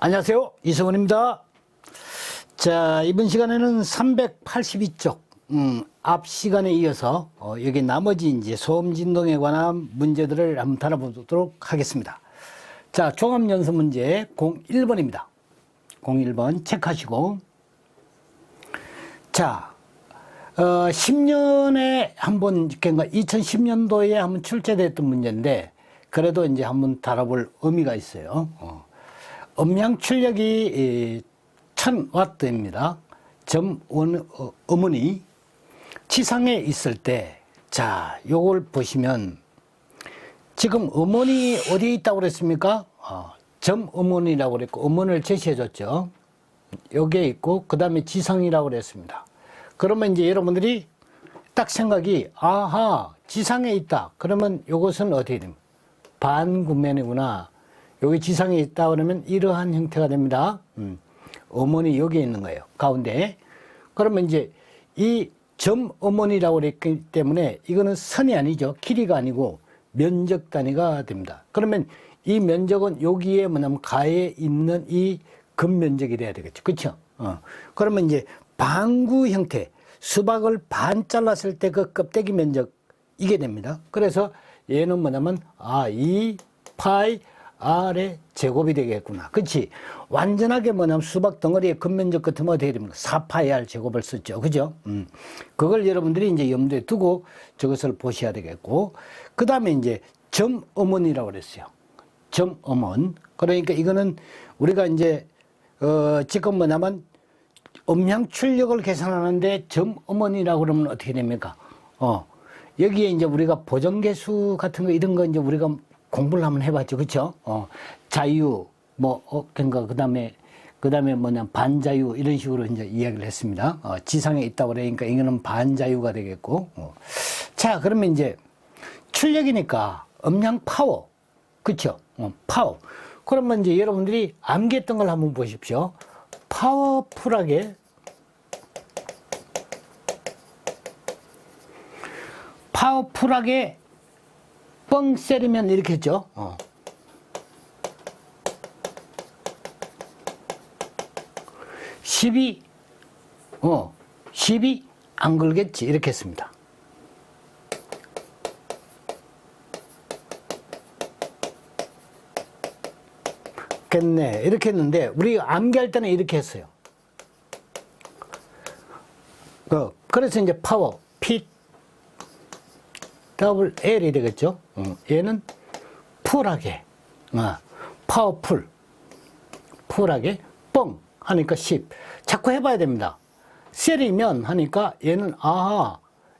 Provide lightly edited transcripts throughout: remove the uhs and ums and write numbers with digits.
안녕하세요. 이승훈입니다. 자, 이번 시간에는 382쪽, 앞 시간에 이어서 여기 나머지 이제 소음 진동에 관한 문제들을 한번 다뤄보도록 하겠습니다. 자, 종합연습 문제 01번입니다. 01번 체크하시고. 자, 10년에 한번, 그러니까 2010년도에 한번 출제됐던 문제인데, 그래도 이제 한번 다뤄볼 의미가 있어요. 음량 출력이 1000W입니다. 음원이 지상에 있을 때, 자, 요걸 보시면, 지금 음원이 어디에 있다고 그랬습니까? 음원이라고 그랬고, 음원을 제시해 줬죠. 여기에 있고, 그 다음에 지상이라고 그랬습니다. 그러면 이제 여러분들이 딱 생각이, 아하, 지상에 있다. 그러면 요것은 어떻게 됩니까? 반구면이구나. 여기 지상에 있다 그러면 이러한 형태가 됩니다. 음원이 여기에 있는 거예요. 가운데. 그러면 이제 이 점음원이라고 그랬기 때문에 이거는 선이 아니죠. 길이가 아니고 면적 단위가 됩니다. 그러면 이 면적은 여기에 뭐냐면 가에 있는 이 근면적이 돼야 되겠죠. 그렇죠? 그러면 이제 반구 형태, 수박을 반 잘랐을 때 그 껍데기 면적 이게 됩니다. 그래서 얘는 뭐냐면 2 파이 R의 제곱이 되겠구나. 그렇지? 완전하게 뭐냐면 수박 덩어리의 근면적 같으면 어떻게 됩니까? 4파이 R 제곱을 썼죠. 그죠? 그걸 여러분들이 이제 염두에 두고 저것을 보셔야 되겠고, 그 다음에 이제 점음원이라고 그랬어요. 점음원. 그러니까 이거는 우리가 이제, 지금 뭐냐면 음량 출력을 계산하는데 점음원이라고 그러면 어떻게 됩니까? 여기에 이제 우리가 보정계수 같은 거 이런 거 이제 우리가 공부를 한번 해봤죠. 그쵸? 자유, 그러니까 그 다음에 뭐냐, 반자유, 이런 식으로 이제 이야기를 했습니다. 지상에 있다고 그러니까 이거는 반자유가 되겠고. 자, 그러면 이제 출력이니까 음량 파워. 그쵸? 파워. 그러면 이제 여러분들이 암기했던 걸 한번 보십시오. 파워풀하게 뻥 세리면 이렇게 했죠. 10이 안 걸겠지. 이렇게 했습니다. 겠네. 이렇게 했는데, 우리 암기할 때는 이렇게 했어요. 그래서 이제 파워, P, 더블 L이 되겠죠. 얘는 풀하게, 파워풀, 풀하게, 뻥 하니까 10. 자꾸 해봐야 됩니다. 셀이면 하니까 얘는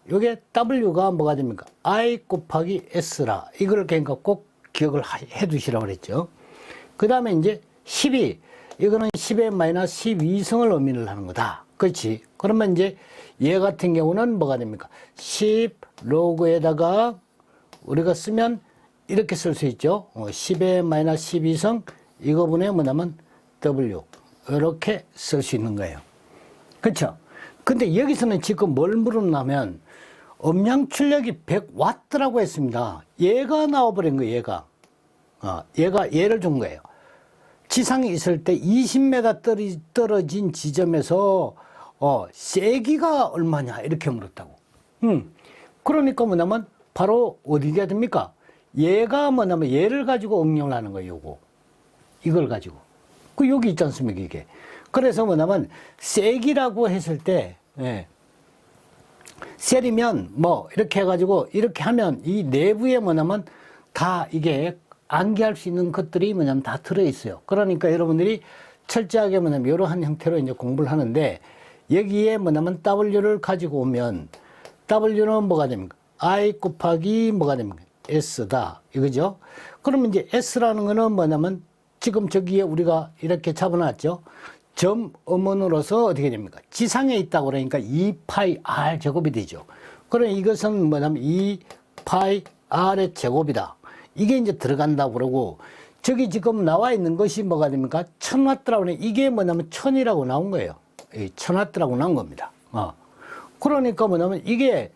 요게 W가 뭐가 됩니까? I 곱하기 S라. 이걸 그러니까 꼭 기억을 해 두시라고 그랬죠. 그 다음에 이제 12. 이거는 10의 마이너스 12승을 의미를 하는 거다. 그렇지. 그러면 이제 얘 같은 경우는 뭐가 됩니까? 10 로그에다가 우리가 쓰면 이렇게 쓸 수 있죠. 10의 마이너스 12성 이거분에 뭐냐면 W 이렇게 쓸 수 있는 거예요. 그렇죠? 근데 여기서는 지금 뭘 물었냐면 음량 출력이 100W라고 했습니다. 얘가 나와버린 거예요. 얘가 얘를 준 거예요. 지상에 있을 때 20m 떨어진 지점에서 세기가 얼마냐 이렇게 물었다고. 그러니까 뭐냐면 바로 어디가 됩니까? 얘가 뭐냐면 얘를 가지고 응용을 하는 거예요. 이걸 가지고. 여기 있지 않습니까? 이게. 그래서 뭐냐면 세기라고 했을 때 셀이면 이렇게 해가지고 이렇게 하면 이 내부에 뭐냐면 다 이게 암기할 수 있는 것들이 뭐냐면 다 들어있어요. 그러니까 여러분들이 철저하게 뭐냐면 이러한 형태로 이제 공부를 하는데 여기에 뭐냐면 W를 가지고 오면 W는 뭐가 됩니까? I 곱하기 뭐가 됩니까? S다. 이거죠? 그러면 이제 S라는 거는 뭐냐면 지금 저기에 우리가 이렇게 잡아놨죠? 점음원으로서 어떻게 됩니까? 지상에 있다고 그러니까 2파이 R 제곱이 되죠. 그럼 이것은 뭐냐면 2파이 R의 제곱이다. 이게 이제 들어간다고 그러고, 저기 지금 나와 있는 것이 뭐가 됩니까? 1000W라고 하면 이게 뭐냐면 1000이라고 나온 거예요. 1000W라고 나온 겁니다. 그러니까 뭐냐면 이게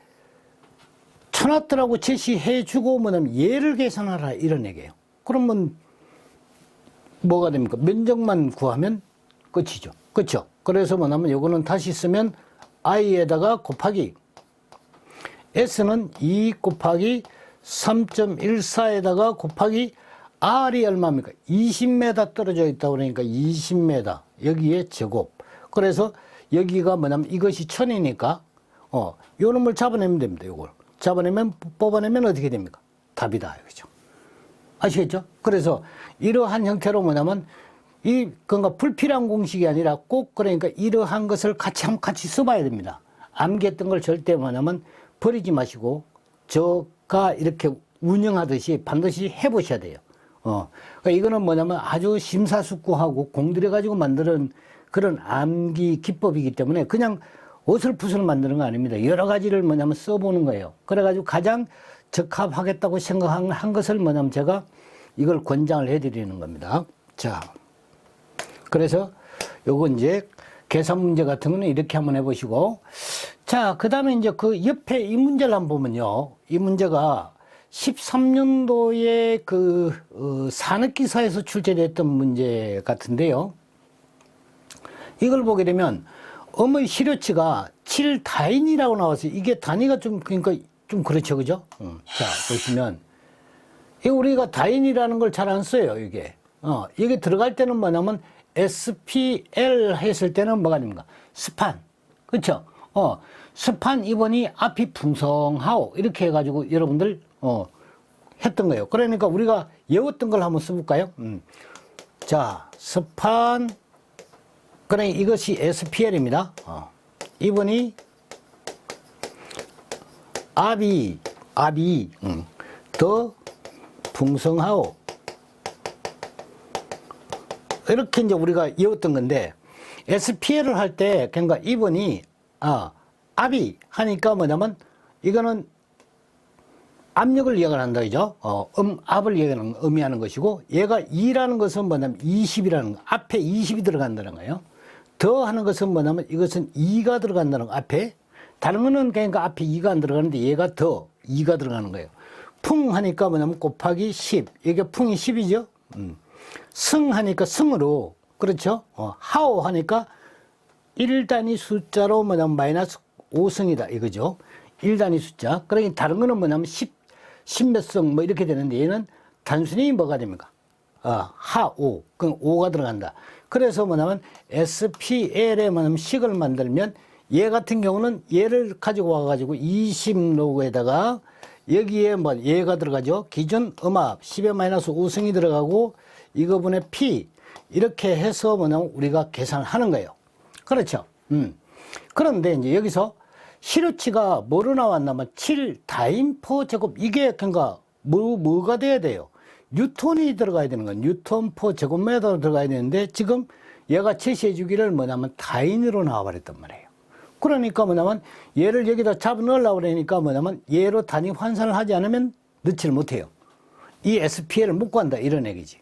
1000W라고 제시해 주고 뭐냐면 얘를 계산하라 이런 얘기예요. 그러면 뭐가 됩니까? 면적만 구하면 끝이죠. 그렇죠? 그래서 뭐냐면 요거는 다시 쓰면 i에다가 곱하기 s는 2 곱하기 3.14에다가 곱하기 r이 얼마입니까? 20m 떨어져 있다고 그러니까 20m 여기에 제곱. 그래서 여기가 뭐냐면 이것이 1000이니까 요 놈을 잡아내면 됩니다. 요걸 잡아내면 뽑아내면 어떻게 됩니까? 답이다. 그죠? 아시겠죠? 그래서 이러한 형태로 뭐냐면 그러니까 불필요한 공식이 아니라 꼭 그러니까 이러한 것을 같이 써봐야 됩니다. 암기했던 걸 절대 뭐냐면 버리지 마시고 저가 이렇게 운영하듯이 반드시 해보셔야 돼요. 그러니까 이거는 뭐냐면 아주 심사숙고하고 공들여가지고 만드는 그런 암기 기법이기 때문에 그냥 어설프서 만드는 거 아닙니다. 여러 가지를 뭐냐면 써보는 거예요. 그래가지고 가장 적합하겠다고 생각한 것을 뭐냐면 제가 이걸 권장을 해드리는 겁니다. 자, 그래서 요거 이제 계산 문제 같은 거는 이렇게 한번 해보시고, 자, 그 다음에 이제 그 옆에 이 문제를 한번 보면요. 이 문제가 13년도에 산업기사에서 출제됐던 문제 같은데요. 이걸 보게 되면 어머니 시료치가 7다인이라고 나와서 이게 단위가 좀 그러니까 좀 그렇죠, 그죠? 자, 보시면 이 우리가 다인이라는 걸 잘 안 써요, 이게. 이게 들어갈 때는 뭐냐면 SPL 했을 때는 뭐가 됩니까? 스판. 그쵸? 스판 2번이 앞이 풍성하오. 이렇게 해가지고 여러분들, 했던 거예요. 그러니까 우리가 외웠던 걸 한번 써볼까요? 자, 스판. 그러니까 이것이 SPL입니다. 2번이 앞이, 더 풍성하오. 이렇게 이제 우리가 외웠던 건데, SPL을 할 때, 그러니까 2번이, 압이 하니까 뭐냐면, 이거는 압력을 이야기를 한다, 그죠? 압을 의미하는 것이고, 얘가 2라는 것은 뭐냐면 20이라는 거, 앞에 20이 들어간다는 거예요. 더 하는 것은 뭐냐면 이것은 2가 들어간다는 거, 앞에. 다른 거는 그러니까 앞에 2가 안 들어가는데 얘가 더 2가 들어가는 거예요. 풍 하니까 뭐냐면 곱하기 10. 이게 풍이 10이죠? 승 하니까 승으로, 그렇죠? 하오 하니까 1단위 숫자로 뭐냐면 마이너스 5승이다, 이거죠? 1단위 숫자. 그러니까 다른 거는 뭐냐면 10몇 승 뭐 이렇게 되는데 얘는 단순히 뭐가 됩니까? 하오. 그럼 5가 들어간다. 그래서 뭐냐면 SPL에 뭐냐면 식을 만들면 얘 같은 경우는 얘를 가지고 와가지고 20로그에다가 여기에 뭐 얘가 들어가죠. 기준 음압 10의 마이너스 5승이 들어가고 이거분의 P 이렇게 해서 뭐냐면 우리가 계산을 하는 거예요. 그렇죠. 그런데 이제 여기서 시료치가 뭐로 나왔냐면 7다인/퍼 제곱. 이게 그러니까 뭐가 돼야 돼요? 뉴턴이 들어가야 되는 거예요. 뉴턴/퍼 제곱미터로 들어가야 되는데 지금 얘가 제시해 주기를 뭐냐면 다인으로 나와버렸단 말이에요. 그러니까 뭐냐면 얘를 여기다 잡아 넣으려고 그러니까 뭐냐면 얘로 단위 환산을 하지 않으면 넣지를 못해요. 이 SPL을 못 구한다, 이런 얘기지.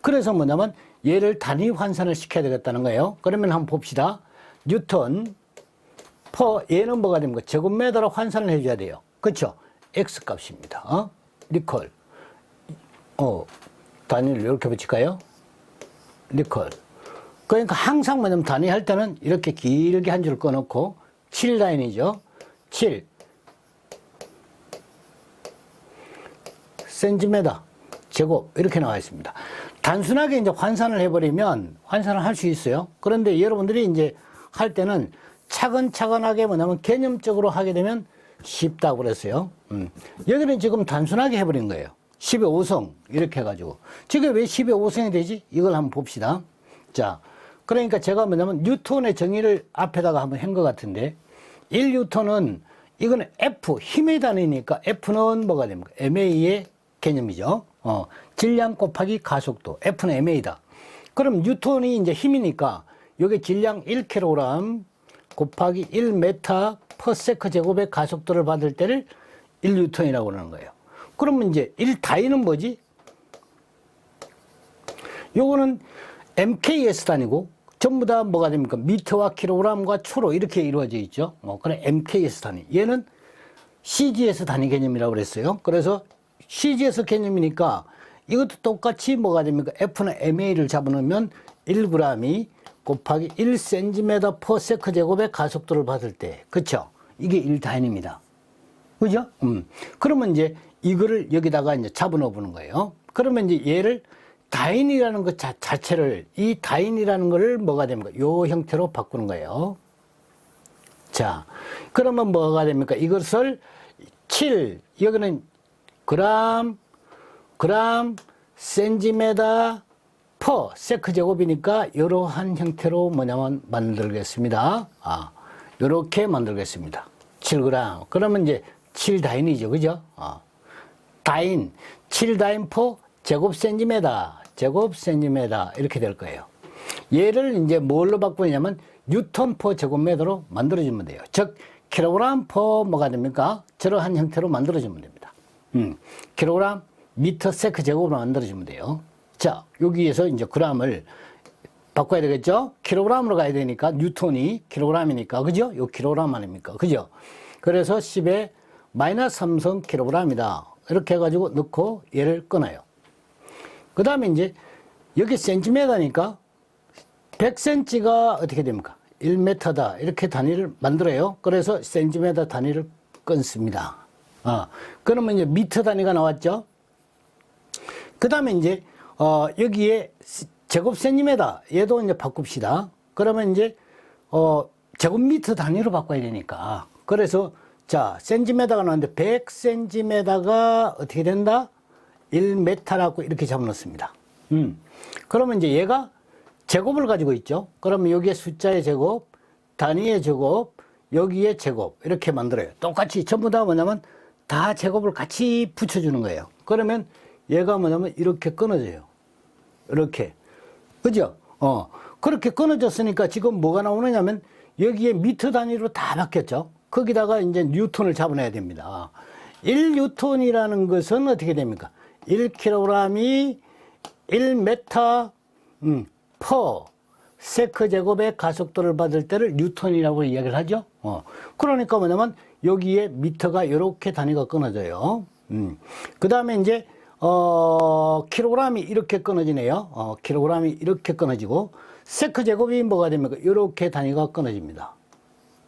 그래서 뭐냐면 얘를 단위 환산을 시켜야 되겠다는 거예요. 그러면 한번 봅시다. 뉴턴 퍼 얘는 뭐가 됩니까? 제곱미터로 환산을 해줘야 돼요. 그렇죠? X 값입니다. 리콜. 단위를 이렇게 붙일까요? 리콜. 그러니까 항상 뭐냐면 단위 할 때는 이렇게 길게 한 줄 꺼놓고 7라인이죠. 7 센티미터 제곱 이렇게 나와 있습니다. 단순하게 이제 환산을 해버리면 환산을 할 수 있어요. 그런데 여러분들이 이제 할 때는 차근차근하게 뭐냐면 개념적으로 하게 되면 쉽다고 그랬어요. 여기는 지금 단순하게 해버린 거예요. 10의 5성 이렇게 해가지고. 지금 왜 10의 5성이 되지? 이걸 한번 봅시다. 자, 그러니까 제가 뭐냐면 뉴턴의 정의를 앞에다가 한번 한 것 같은데 1뉴턴은 이거는 F, 힘의 단위니까 F는 뭐가 됩니까? MA의 개념이죠. 질량 곱하기 가속도. F는 MA다. 그럼 뉴턴이 이제 힘이니까 여기 질량 1kg 곱하기 1m per 세컨 제곱의 가속도를 받을 때를 1뉴턴이라고 그러는 거예요. 그러면 이제 1다이는 뭐지? 요거는 MKS 단위고 전부 다 뭐가 됩니까? 미터와 킬로그램과 초로 이렇게 이루어져 있죠. 그래 MKS 단위. 얘는 CGS 단위 개념이라고 그랬어요. 그래서 CGS 개념이니까 이것도 똑같이 뭐가 됩니까? F는 MA를 잡아놓으면 1g이 곱하기 1cm per 세크 제곱의 가속도를 받을 때, 그쵸? 이게 1단위입니다. 그죠? 그러면 이제 이거를 여기다가 이제 잡아넣어 보는 거예요. 그러면 이제 얘를 다인이라는 것 자체를, 이 다인이라는 거를 뭐가 됩니까? 요 형태로 바꾸는 거예요. 자, 그러면 뭐가 됩니까? 이것을 7, 여기는 그람, 센티메다 퍼 세크 제곱이니까 이러한 형태로 뭐냐면 만들겠습니다. 요렇게 만들겠습니다. 7g. 그러면 이제 7다인이죠. 그죠? 다인, 7다인 퍼 제곱 센티메다 이렇게 될 거예요. 얘를 이제 뭘로 바꾸냐면 뉴턴 퍼 제곱미터로 만들어주면 돼요. 즉, 킬로그램 퍼 뭐가 됩니까? 저러한 형태로 만들어주면 됩니다. 킬로그램 미터 세크 제곱으로 만들어주면 돼요. 자, 여기에서 이제 그램을 바꿔야 되겠죠? 킬로그램으로 가야 되니까, 뉴턴이 킬로그램이니까, 그죠? 요 킬로그램 아닙니까? 그죠? 그래서 10의 마이너스 3성 킬로그램이다. 이렇게 해가지고 넣고 얘를 끊어요. 그 다음에 이제 여기 센티미터니까 100cm가 어떻게 됩니까? 1m다. 이렇게 단위를 만들어요. 그래서 센티미터 단위를 끊습니다. 그러면 이제 미터 단위가 나왔죠? 그 다음에 이제, 여기에 제곱 센티미터, 얘도 이제 바꿉시다. 그러면 이제, 제곱미터 단위로 바꿔야 되니까. 그래서, 자, 센티미터가 나왔는데 100cm가 어떻게 된다? 1m라고 이렇게 잡아놓습니다. 그러면 이제 얘가 제곱을 가지고 있죠. 그러면 여기에 숫자의 제곱, 단위의 제곱, 여기에 제곱 이렇게 만들어요. 똑같이 전부 다 뭐냐면 다 제곱을 같이 붙여주는 거예요. 그러면 얘가 뭐냐면 이렇게 끊어져요. 이렇게. 그죠? 그렇게 끊어졌으니까 지금 뭐가 나오느냐면 여기에 미터 단위로 다 바뀌었죠. 거기다가 이제 뉴턴을 잡아내야 됩니다. 1뉴턴이라는 것은 어떻게 됩니까? 1kg이 1m 퍼 세크 제곱의 가속도를 받을 때를 뉴턴이라고 이야기를 하죠. 그러니까 뭐냐면 여기에 미터가 이렇게 단위가 끊어져요. 그 다음에 이제 킬로그램이 이렇게 끊어지네요. 킬로그램이 이렇게 끊어지고 세크 제곱이 뭐가 됩니까? 이렇게 단위가 끊어집니다.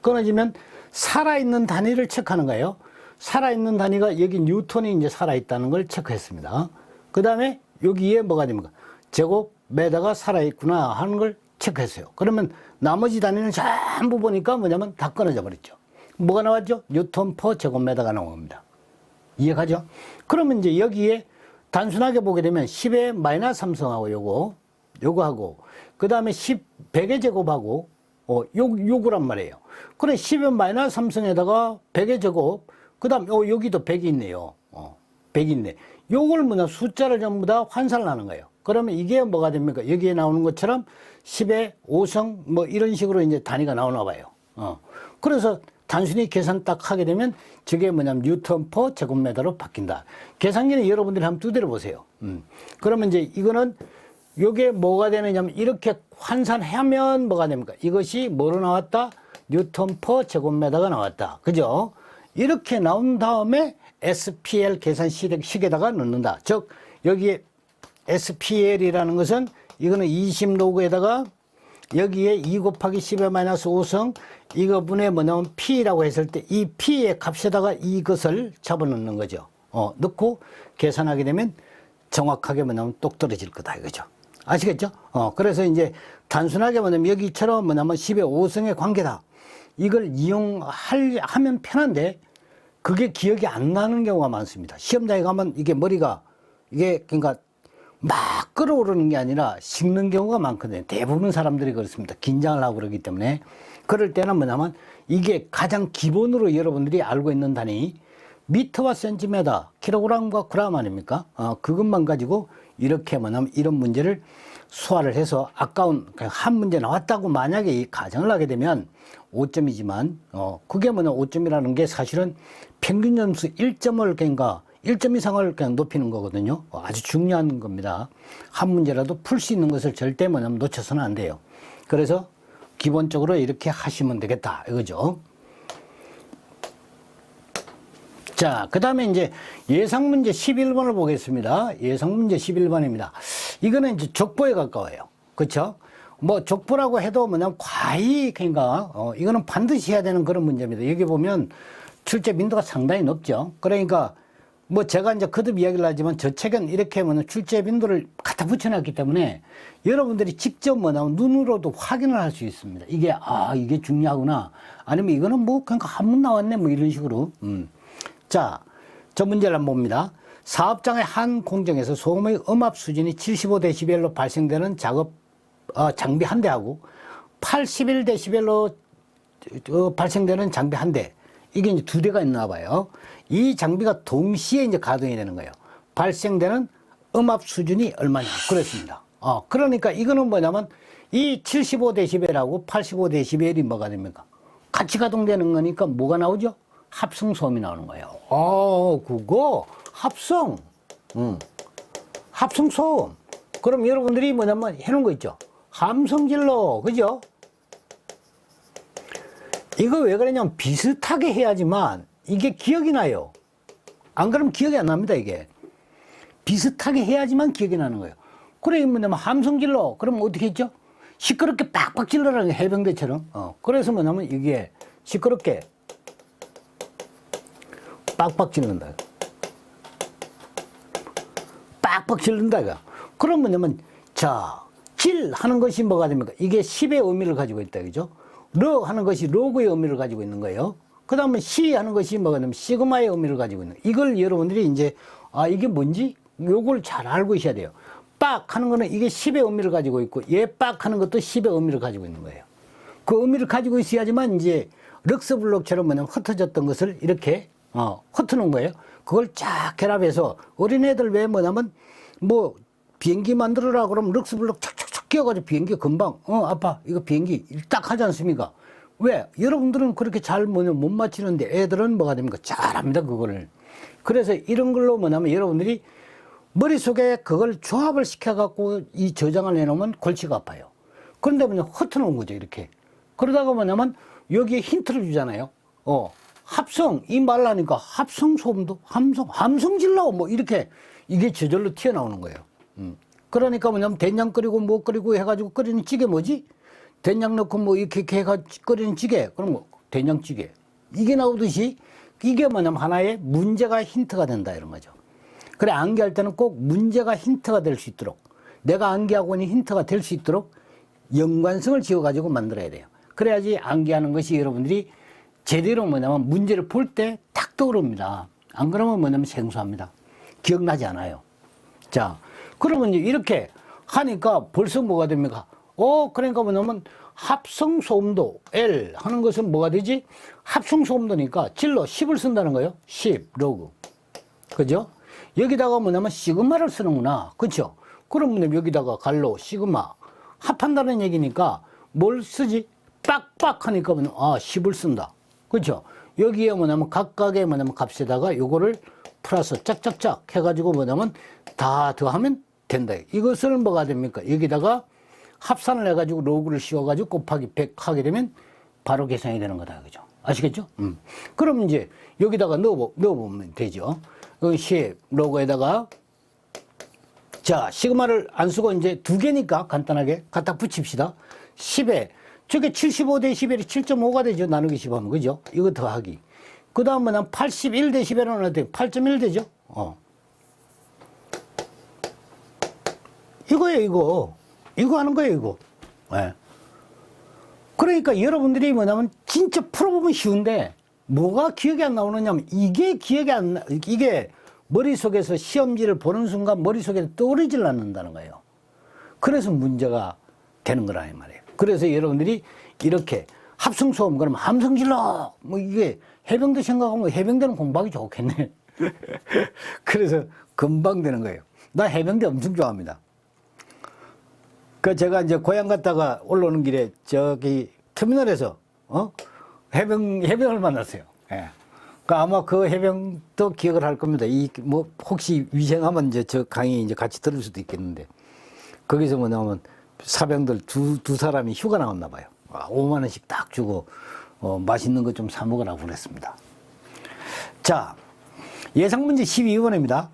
끊어지면 살아있는 단위를 체크하는 거예요. 살아있는 단위가 여기 뉴턴이 이제 살아있다는 걸 체크했습니다. 그 다음에 여기에 뭐가 됩니까? 제곱미터가 살아있구나 하는 걸 체크했어요. 그러면 나머지 단위는 전부 보니까 뭐냐면 다 끊어져 버렸죠. 뭐가 나왔죠? 뉴턴 퍼 제곱미터가 나온 겁니다. 이해가죠? 그러면 이제 여기에 단순하게 보게 되면 10의 마이너스 3성하고 요거하고 그 다음에 100의 제곱하고 요거란 말이에요. 그래 10의 마이너스 3성에다가 100의 제곱 그 다음 여기도 100이 있네요. 100이 있네. 요걸 뭐냐 숫자를 전부 다 환산을 하는 거예요. 그러면 이게 뭐가 됩니까? 여기에 나오는 것처럼 10의 5성 뭐 이런 식으로 이제 단위가 나오나 봐요. 그래서 단순히 계산 딱 하게 되면 저게 뭐냐면 뉴턴 퍼 제곱미터로 바뀐다. 계산기는 여러분들이 한번 두드려 보세요. 그러면 이제 이거는 요게 뭐가 되느냐면 이렇게 환산하면 뭐가 됩니까? 이것이 뭐로 나왔다? 뉴턴 퍼 제곱미터가 나왔다. 그죠? 이렇게 나온 다음에 SPL 계산식에다가 넣는다. 즉 여기에 SPL이라는 것은 이거는 20로그에다가 여기에 2 곱하기 10의 마이너스 5성 이거 분의 뭐냐면 P라고 했을 때 이 P의 값에다가 이것을 잡아넣는 거죠. 넣고 계산하게 되면 정확하게 뭐냐면 똑 떨어질 거다 이거죠. 아시겠죠? 그래서 이제 단순하게 뭐냐면 여기처럼 뭐냐면 10의 5성의 관계다. 이걸 하면 편한데 그게 기억이 안 나는 경우가 많습니다. 시험장에 가면 이게 머리가 이게 그러니까 막 끌어오르는 게 아니라 식는 경우가 많거든요. 대부분 사람들이 그렇습니다. 긴장을 하고 그러기 때문에. 그럴 때는 뭐냐면 이게 가장 기본으로 여러분들이 알고 있는 단위 미터와 센티미터, 킬로그램과 그램 아닙니까? 그것만 가지고 이렇게 뭐냐면 이런 문제를 소화를 해서 아까운 한 문제 나왔다고 만약에 이 가정을 하게 되면 5점이지만 그게 뭐냐 5점이라는 게 사실은 평균 점수 1점을 그러니까 1점 이상을 그냥 높이는 거거든요. 아주 중요한 겁니다. 한 문제라도 풀 수 있는 것을 절대 뭐냐면 놓쳐서는 안 돼요. 그래서 기본적으로 이렇게 하시면 되겠다 이거죠. 자, 그 다음에 이제 예상문제 11번을 보겠습니다. 예상문제 11번입니다. 이거는 이제 족보에 가까워요. 그쵸? 뭐, 족보라고 해도 뭐냐면 과히, 그러니까, 이거는 반드시 해야 되는 그런 문제입니다. 여기 보면 출제 빈도가 상당히 높죠. 그러니까, 뭐 제가 이제 거듭 이야기를 하지만 저 책은 이렇게 하면 출제 빈도를 갖다 붙여놨기 때문에 여러분들이 직접 뭐냐면 눈으로도 확인을 할 수 있습니다. 이게, 이게 중요하구나. 아니면 이거는 뭐, 그러니까 한문 나왔네. 뭐 이런 식으로. 자, 저 문제를 한번 봅니다. 사업장의 한 공정에서 소음의 음압 수준이 75dB로 발생되는 장비 한 대하고 81dB로 발생되는 장비 한 대. 이게 이제 두 대가 있나 봐요. 이 장비가 동시에 이제 가동이 되는 거예요. 발생되는 음압 수준이 얼마냐. 그렇습니다. 그러니까 이거는 뭐냐면 이 75dB하고 85dB이 뭐가 됩니까? 같이 가동되는 거니까 뭐가 나오죠? 합성 소음이 나오는 거예요. 그거 합성. 합성 소음. 그럼 여러분들이 뭐냐면 해놓은 거 있죠? 함성질러. 그죠? 이거 왜 그러냐면 비슷하게 해야지만 이게 기억이 나요. 안 그러면 기억이 안 납니다, 이게. 비슷하게 해야지만 기억이 나는 거예요. 그래, 뭐냐면 함성질러. 그러면 어떻게 했죠? 시끄럽게 빡빡 질러라는 해병대처럼. 그래서 뭐냐면 이게 시끄럽게 빡빡 질른다. 빡빡 질른다, 이거. 그럼 뭐냐면, 자, 질 하는 것이 뭐가 됩니까? 이게 10의 의미를 가지고 있다, 그죠? 러 하는 것이 로그의 의미를 가지고 있는 거예요. 그 다음에 시 하는 것이 뭐가 되면 시그마의 의미를 가지고 있는 거예요. 이걸 여러분들이 이제, 이게 뭔지? 요걸 잘 알고 있어야 돼요. 빡 하는 거는 이게 10의 의미를 가지고 있고, 얘 빡 하는 것도 10의 의미를 가지고 있는 거예요. 그 의미를 가지고 있어야지만 이제 럭스블록처럼 뭐냐면 흩어졌던 것을 이렇게 흩어놓은 거예요. 그걸 쫙 결합해서 어린애들 왜 뭐냐면 뭐 비행기 만들어라 그러면 럭스블록 척척척 끼워가지고 비행기 금방 아빠 이거 비행기 딱 하지 않습니까? 왜? 여러분들은 그렇게 잘 뭐냐면 못 맞히는데 애들은 뭐가 됩니까? 잘합니다 그거를. 그래서 이런 걸로 뭐냐면 여러분들이 머릿속에 그걸 조합을 시켜갖고 이 저장을 해놓으면 골치가 아파요. 그런데 뭐냐면 흩어놓은 거죠 이렇게. 그러다가 뭐냐면 여기에 힌트를 주잖아요. 합성, 이 말 하니까 합성 소음도, 함성 질러, 뭐, 이렇게, 이게 저절로 튀어나오는 거예요. 그러니까 뭐냐면, 된장 끓이고 뭐 끓이고 해가지고 끓이는 찌개 뭐지? 된장 넣고 뭐 이렇게 해가지고 끓이는 찌개. 그럼 뭐, 된장찌개. 이게 나오듯이, 이게 뭐냐면 하나의 문제가 힌트가 된다, 이런 거죠. 그래, 암기할 때는 꼭 문제가 힌트가 될 수 있도록, 내가 암기하고 있는 힌트가 될 수 있도록 연관성을 지어가지고 만들어야 돼요. 그래야지 암기하는 것이 여러분들이 제대로 뭐냐면 문제를 볼 때 탁 떠오릅니다. 안 그러면 뭐냐면 생소합니다. 기억나지 않아요. 자, 그러면 이제 이렇게 하니까 벌써 뭐가 됩니까? 그러니까 뭐냐면 합성소음도 L 하는 것은 뭐가 되지? 합성소음도니까 질러 10을 쓴다는 거예요. 10 로그. 그죠? 여기다가 뭐냐면 시그마를 쓰는구나. 그쵸? 그러면 여기다가 갈로 시그마 합한다는 얘기니까 뭘 쓰지? 빡빡 하니까 뭐냐면 10을 쓴다. 그렇죠? 여기에 뭐냐면 각각의 뭐냐면 값에다가 요거를 플러스 짝짝짝 해가지고 뭐냐면 다 더하면 된다. 이것을 뭐가 됩니까? 여기다가 합산을 해가지고 로그를 씌워가지고 곱하기 100 하게 되면 바로 계산이 되는 거다. 그죠? 아시겠죠? 그럼 이제 여기다가 넣어보면 되죠. 10 로그에다가 자, 시그마를 안 쓰고 이제 두 개니까 간단하게 갖다 붙입시다. 10에 저게 75dB이 7.5가 되죠. 나누기 10하면. 그죠? 이거 더하기. 그 다음은 한 81dB는 어때? 8.1 되죠? 이거예요, 이거. 이거 하는 거예요, 이거. 네. 그러니까 여러분들이 뭐냐면 진짜 풀어보면 쉬운데 뭐가 기억이 안 나오느냐면 이게 기억이 안 나, 이게 머릿속에서 시험지를 보는 순간 머릿속에 떠오르질 않는다는 거예요. 그래서 문제가 되는 거라 이 말이에요. 그래서 여러분들이 이렇게 합성소음 그러면 함성질러 뭐 이게 해병대 생각하면 해병대는 공부하기 좋겠네. 그래서 금방 되는 거예요. 나 해병대 엄청 좋아합니다. 그 제가 이제 고향 갔다가 올라오는 길에 저기 터미널에서 해병을 만났어요. 예. 그 아마 그 해병도 기억을 할 겁니다. 이 뭐 혹시 위생하면 이제 저 강의 이제 같이 들을 수도 있겠는데 거기서 뭐냐면 사병들 두 사람이 휴가 나왔나 봐요. 5만 원씩 딱 주고 맛있는 거 좀 사 먹으라고 그랬습니다. 자, 예상 문제 12번입니다.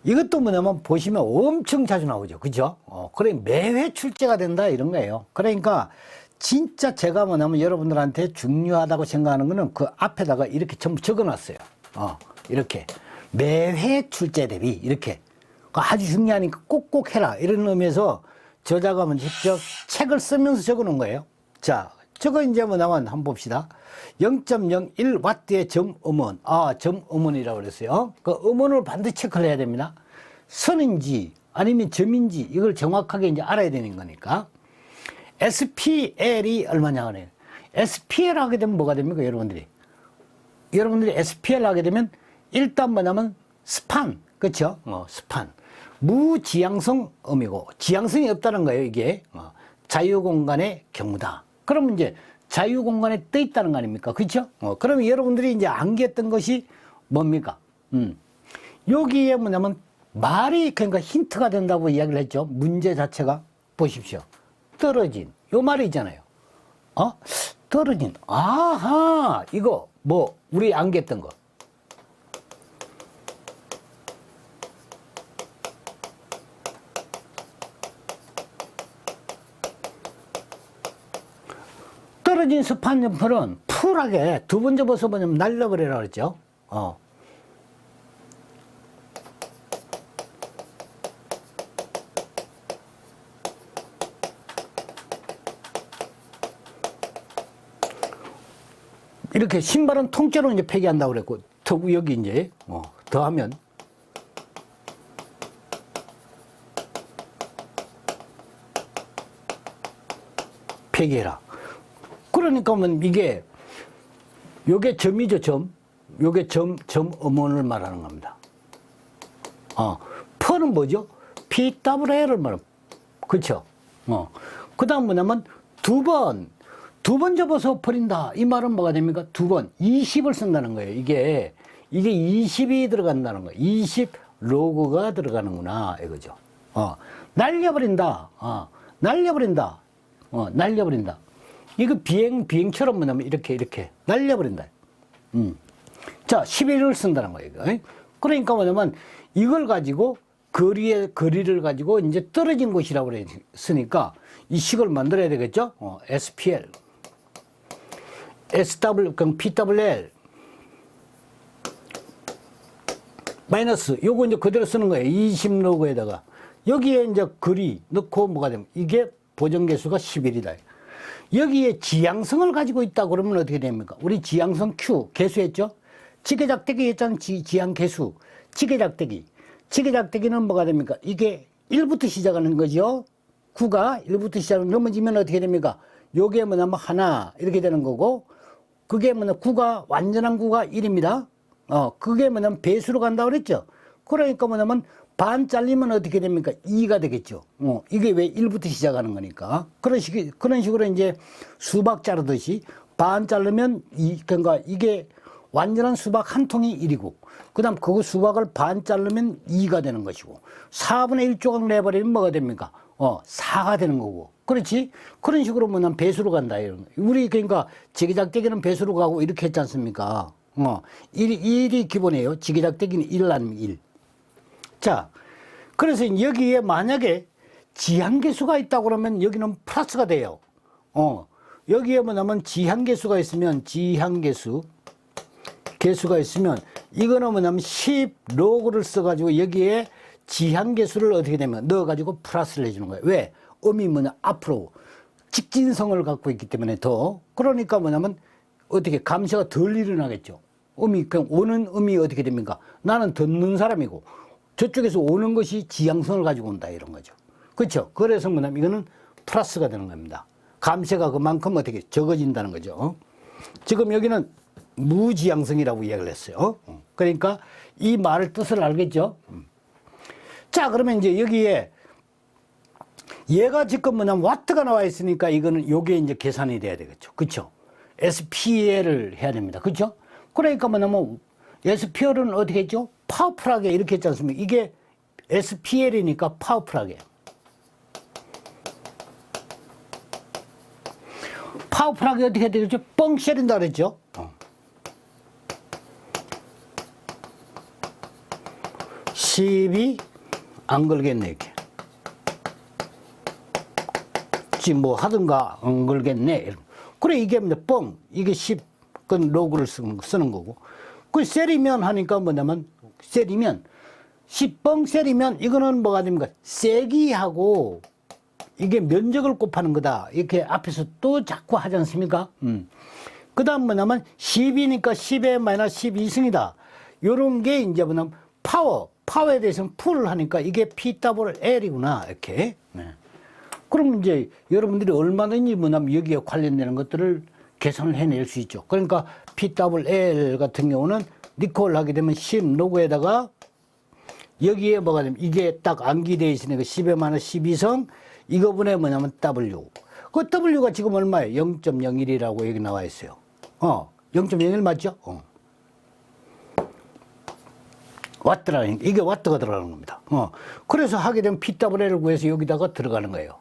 이것도 뭐냐면 보시면 엄청 자주 나오죠. 그죠? 그래, 매회 출제가 된다 이런 거예요. 그러니까 진짜 제가 뭐냐면 여러분들한테 중요하다고 생각하는 거는 그 앞에다가 이렇게 전부 적어 놨어요. 이렇게. 매회 출제 대비 이렇게. 아주 중요하니까 꼭꼭 해라. 이런 의미에서 저자가 먼저 직접 책을 쓰면서 적어 놓은 거예요. 자, 저거 이제 뭐냐면 한번 봅시다. 0.01W의 점음원. 점음원이라고 그랬어요. 그 음원을 반드시 체크를 해야 됩니다. 선인지 아니면 점인지 이걸 정확하게 이제 알아야 되는 거니까. SPL이 얼마냐 하네요. SPL 하게 되면 뭐가 됩니까, 여러분들이? 여러분들이 SPL 하게 되면 일단 뭐냐면 스판. 그렇죠? 스판. 무지향성 음이고 지향성이 없다는 거예요, 이게. 자유공간의 경우다. 그러면 이제 자유공간에 떠 있다는 거 아닙니까? 그렇죠? 그러면 여러분들이 이제 암기했던 것이 뭡니까? 여기에 뭐냐면 말이 그러니까 힌트가 된다고 이야기를 했죠. 문제 자체가 보십시오. 떨어진 요 말이 있잖아요. 떨어진. 아하, 이거 뭐 우리 암기했던 거. 떨어진 스판 점퍼는 풀하게 두 번 접어서 뭐냐면 날려버리라 그랬죠. 이렇게 신발은 통째로 이제 폐기한다고 그랬고, 여기 이제, 더하면. 폐기해라. 그러니까 뭐 이게, 요게 점이죠, 점. 요게 점음원을 말하는 겁니다. 퍼는 뭐죠? PWL을 말합니다. 그쵸? 그 다음 뭐냐면, 두 번 접어서 버린다. 이 말은 뭐가 됩니까? 두 번. 20을 쓴다는 거예요. 이게 20이 들어간다는 거예요. 20 로그가 들어가는구나. 이거죠. 날려버린다. 날려버린다. 날려버린다. 이거 비행처럼 뭐냐면 이렇게 날려버린다. 자, 11을 쓴다는 거예요. 이거. 그러니까 뭐냐면 이걸 가지고 거리를 가지고 이제 떨어진 곳이라고 했으니까 이 식을 만들어야 되겠죠? SPL. 그럼 PWL. 마이너스. 요거 이제 그대로 쓰는 거예요. 20 로그에다가. 여기에 이제 거리 넣고 뭐가 되면 이게 보정계수가 11이다. 여기에 지향성을 가지고 있다 그러면 어떻게 됩니까? 우리 지향성 Q 개수했죠? 지게작대기 했잖아요. 지향계수. 지게작대기는 뭐가 됩니까? 이게 1부터 시작하는 거죠. 9가 1부터 시작하는 넘어지면 어떻게 됩니까? 요게 뭐냐면 하나 이렇게 되는 거고, 그게 뭐냐 9가 완전한 9가 1입니다. 그게 뭐냐면 배수로 간다고 그랬죠. 그러니까 뭐냐면 반 잘리면 어떻게 됩니까? 2가 되겠죠. 이게 왜 1부터 시작하는 거니까. 그런 식으로 이제 수박 자르듯이 반 자르면 그러니까 이게 완전한 수박 한 통이 1이고, 그 다음 그 수박을 반 자르면 2가 되는 것이고, 4분의 1 조각 내버리면 뭐가 됩니까? 4가 되는 거고. 그렇지? 그런 식으로 뭐냐면 배수로 간다. 이런 거. 우리 그러니까 지게작대기는 배수로 가고 이렇게 했지 않습니까? 1이 기본이에요. 지게작대기는 1 아니면 1. 자, 그래서 여기에 만약에 지향계수가 있다고 그러면 여기는 플러스가 돼요. 여기에 뭐냐면 지향계수가 있으면 개수가 있으면 이거는 뭐냐면 10 로그를 써가지고 여기에 지향계수를 어떻게 되면 넣어가지고 플러스를 해주는 거예요. 왜? 음이 뭐냐 앞으로 직진성을 갖고 있기 때문에 더. 그러니까 뭐냐면 어떻게 감시가 덜 일어나겠죠. 그냥 오는 음이 어떻게 됩니까? 나는 듣는 사람이고 저쪽에서 오는 것이 지향성을 가지고 온다 이런 거죠. 그렇죠? 그래서 뭐냐면 이거는 플러스가 되는 겁니다. 감시가 그만큼 어떻게 적어진다는 거죠. 지금 여기는 무지향성이라고 이야기를 했어요. 그러니까 이 말을 뜻을 알겠죠? 자, 그러면 이제 여기에 얘가 지금 뭐냐면 와트가 나와 있으니까 이거는 요게 이제 계산이 돼야 되겠죠. 그렇죠? SPL을 해야 됩니다. 그렇죠? 그러니까 뭐냐면 SPL은 어떻게 했죠? 파워풀하게 이렇게 했지 않습니까? 이게 SPL이니까 파워풀하게. 파워풀하게 어떻게 되겠죠? 뻥 쉐린다 그랬죠? 10이 안 걸겠네, 이렇게. 지금 뭐 하든가 안 걸겠네. 그래, 이게 뻥. 이게 10, 그건 로그를 쓰는 거고. 그 셀이면 하니까 뭐냐면, 셀이면, 10뻥 셀이면 이거는 뭐가 됩니까? 세기하고 이게 면적을 곱하는 거다. 이렇게 앞에서 또 자꾸 하지 않습니까? 그 다음 뭐냐면 10이니까 10의 마이너스 12승이다. 요런 게 이제 뭐냐면 파워에 대해서는 풀을 하니까 이게 PWL이구나. 이렇게. 네. 그럼 이제 여러분들이 얼마든지 뭐냐면 여기에 관련되는 것들을 계산을 해낼 수 있죠. 그러니까 PWL 같은 경우는 리콜 하게 되면 10 로그에다가 여기에 뭐가 되면 이게 딱 암기되어 있으니까 10의 마이너스 12성 이거분에 뭐냐면 W. 그 W가 지금 얼마예요? 0.01이라고 여기 나와 있어요. 0.01 맞죠? 와트라는, 이게 와트가 들어가는 겁니다. 그래서 하게 되면 PWL을 구해서 여기다가 들어가는 거예요.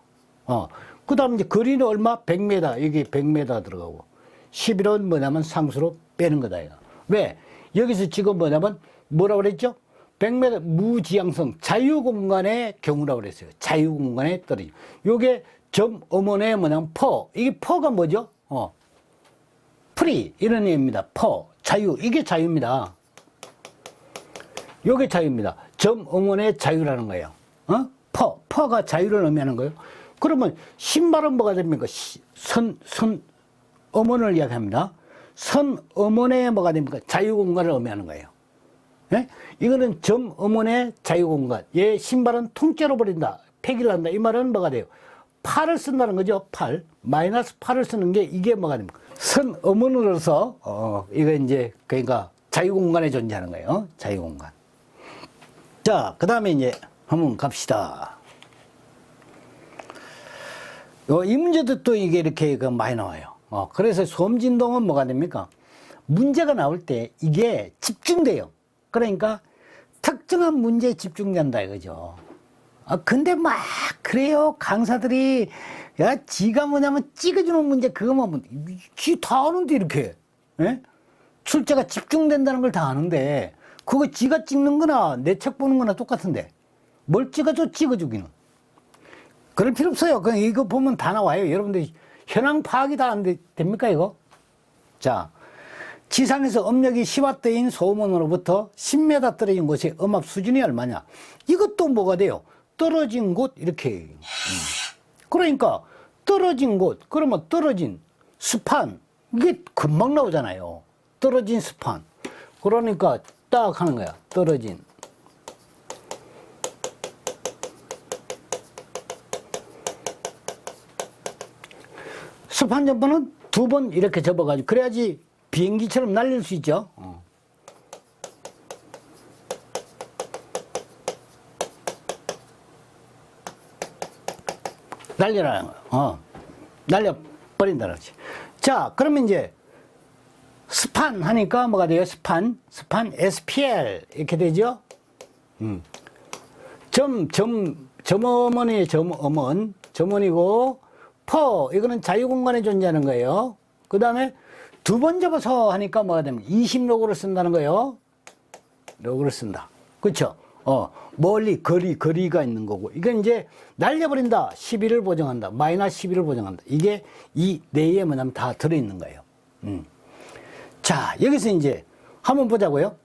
그 다음 이제 거리는 얼마? 100m. 여기 100m 들어가고. 11은 뭐냐면 상수로 빼는 거다. 이거. 왜? 여기서 지금 뭐냐면 뭐라고 그랬죠? 100m 무지향성 자유공간의 경우라고 그랬어요. 자유공간에 떨어진. 요게 점 어머니의 뭐냐면 퍼. 이게 퍼가 뭐죠? 프리. 이런 의미입니다. 퍼. 자유. 이게 자유입니다. 요게 자유입니다. 점 어머니의 자유라는 거예요. 퍼가 자유를 의미하는 거예요. 그러면 신발은 뭐가 됩니까? 어머니를 이야기합니다. 선 어머니의 뭐가 됩니까? 자유공간을 의미하는 거예요. 예? 이거는 점 어머니의 자유공간. 얘 신발은 통째로 버린다. 폐기를 한다. 이 말은 뭐가 돼요? 8을 쓴다는 거죠. 8. 마이너스 8을 쓰는 게 이게 뭐가 됩니까? 선 어머니로서, 이거 이제, 그러니까 자유공간에 존재하는 거예요. 자유공간. 자, 그 다음에 이제 한번 갑시다. 이 문제도 또 이게 이렇게 많이 나와요. 그래서 소음진동은 뭐가 됩니까? 문제가 나올 때 이게 집중돼요. 그러니까 특정한 문제에 집중된다 이거죠. 근데 막 그래요. 강사들이 야 지가 뭐냐면 찍어주는 문제 그거만 지 다 아는데 이렇게 예? 출제가 집중된다는 걸 다 아는데 그거 지가 찍는 거나 내 책 보는 거나 똑같은데 뭘 찍어주기는 그럴 필요 없어요. 그냥 이거 보면 다 나와요. 여러분들 현황 파악이 다 안 됩니까 이거? 자, 지상에서 음력이 10W인 소음원으로부터 10m 떨어진 곳의 음압 수준이 얼마냐? 이것도 뭐가 돼요? 떨어진 곳 이렇게. 그러니까 떨어진 곳 그러면 떨어진 스판 이게 금방 나오잖아요. 떨어진 스판. 그러니까 딱 하는 거야. 떨어진. 스판 점퍼는 2번 이렇게 접어가지고 그래야지 비행기처럼 날릴 수 있죠. 날려라는 거야. 날려버린다는 거지. 자, 그러면 이제 스판 하니까 뭐가 돼요? 스판 SPL 이렇게 되죠. 점어머니의 점원이고 퍼 이거는 자유공간에 존재하는 거예요. 그 다음에 2번 접어서 하니까 뭐가 되면 20로그를 쓴다는 거예요. 로그를 쓴다. 그렇죠? 멀리 거리가 있는 거고 이건 이제 날려버린다. 11을 보정한다. 마이너스 11을 보정한다. 이게 이 내에 뭐냐면 다 들어있는 거예요. 자, 여기서 이제 한번 보자고요.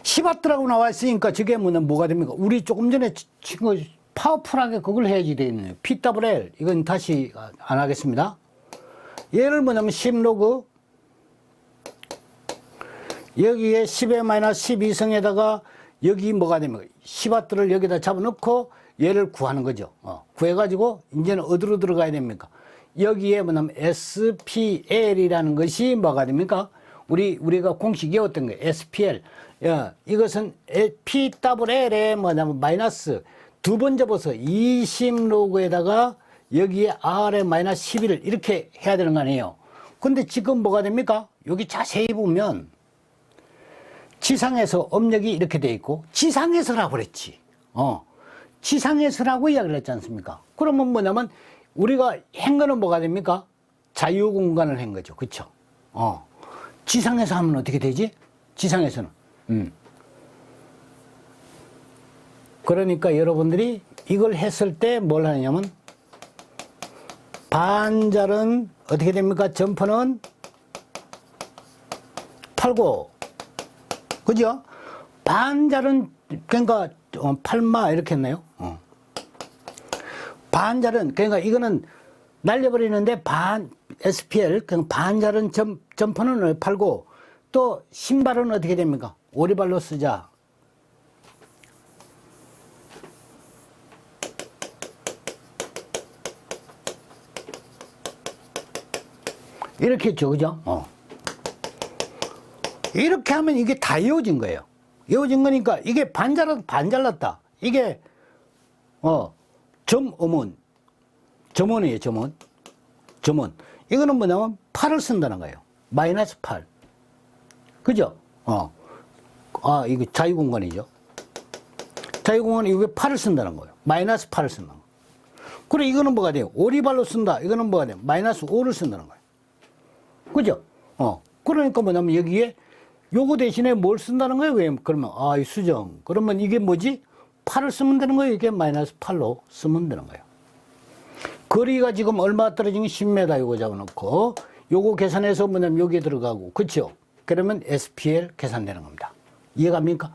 10W라고 나와 있으니까 저게 뭐가 됩니까? 우리 조금 전에 친구 파워풀하게 그걸 해야지 되겠네요. PWL 이건 다시 안 하겠습니다. 얘를 뭐냐면 10로그 여기에 10의 마이너스 12성에다가 여기 뭐가 되면 10W를 여기다 잡아놓고 얘를 구하는 거죠. 구해가지고 이제는 어디로 들어가야 됩니까? 여기에 뭐냐면 SPL이라는 것이 뭐가 됩니까? 우리가 공식 외웠던 거예요. SPL. 이것은 PWL에 뭐냐면 마이너스 2번 접어서 20로그에다가 여기에 R에 마이너스 11을 이렇게 해야 되는 거 아니에요. 근데 지금 뭐가 됩니까? 여기 자세히 보면 지상에서 음력이 이렇게 돼 있고 지상에서라고 그랬지. 지상에서라고 이야기를 했지 않습니까? 그러면 뭐냐면 우리가 한 거는 뭐가 됩니까? 자유공간을 한 거죠. 그쵸? 지상에서 하면 어떻게 되지? 지상에서는. 그러니까 여러분들이 이걸 했을 때 뭘 하냐면 반잘은 어떻게 됩니까? 점퍼는 팔고, 그죠? 반잘은 그러니까 팔마 이렇게 했나요? 반잘은 그러니까 이거는 날려버리는데 SPL 그냥 반잘은 점퍼는 팔고, 또 신발은 어떻게 됩니까? 오리발로 쓰자. 이렇게 했죠, 그죠? 이렇게 하면 이게 다 이어진 거예요. 이어진 거니까 이게 반잘랐다. 이게 점어문, 점원이에요, 점원. 점원. 이거는 뭐냐면 8을 쓴다는 거예요. 마이너스 8. 그죠? 이거 자유공간이죠. 자유공간이 이게 8을 쓴다는 거예요. 마이너스 8을 쓴다는 거예요. 그래, 이거는 뭐가 돼요? 오리발로 쓴다. 이거는 뭐가 돼요? 마이너스 5를 쓴다는 거예요. 그죠? 그러니까 뭐냐면 여기에 요거 대신에 뭘 쓴다는 거예요? 왜? 그러면, 이 수정. 그러면 이게 뭐지? 8을 쓰면 되는 거예요? 이게 마이너스 8로 쓰면 되는 거예요. 거리가 지금 얼마 떨어진 게 10m 요거 잡아놓고, 요거 계산해서 뭐냐면 여기에 들어가고, 그쵸? 그러면 SPL 계산되는 겁니다. 이해갑니까?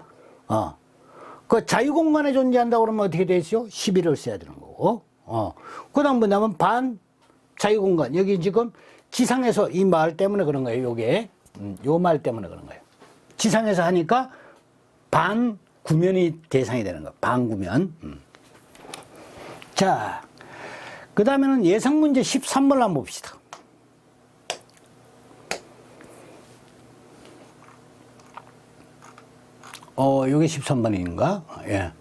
그 자유공간에 존재한다고 그러면 어떻게 되죠? 11을 써야 되는 거고, 그 다음 뭐냐면 자유공간. 여기 지금 지상에서 이 말 때문에 그런 거예요. 요게. 요 말 때문에 그런 거예요. 지상에서 하니까 반구면이 대상이 되는 거예요. 반구면. 자, 그 다음에는 예상문제 13번 한번 봅시다. 요게 13번인가? 예.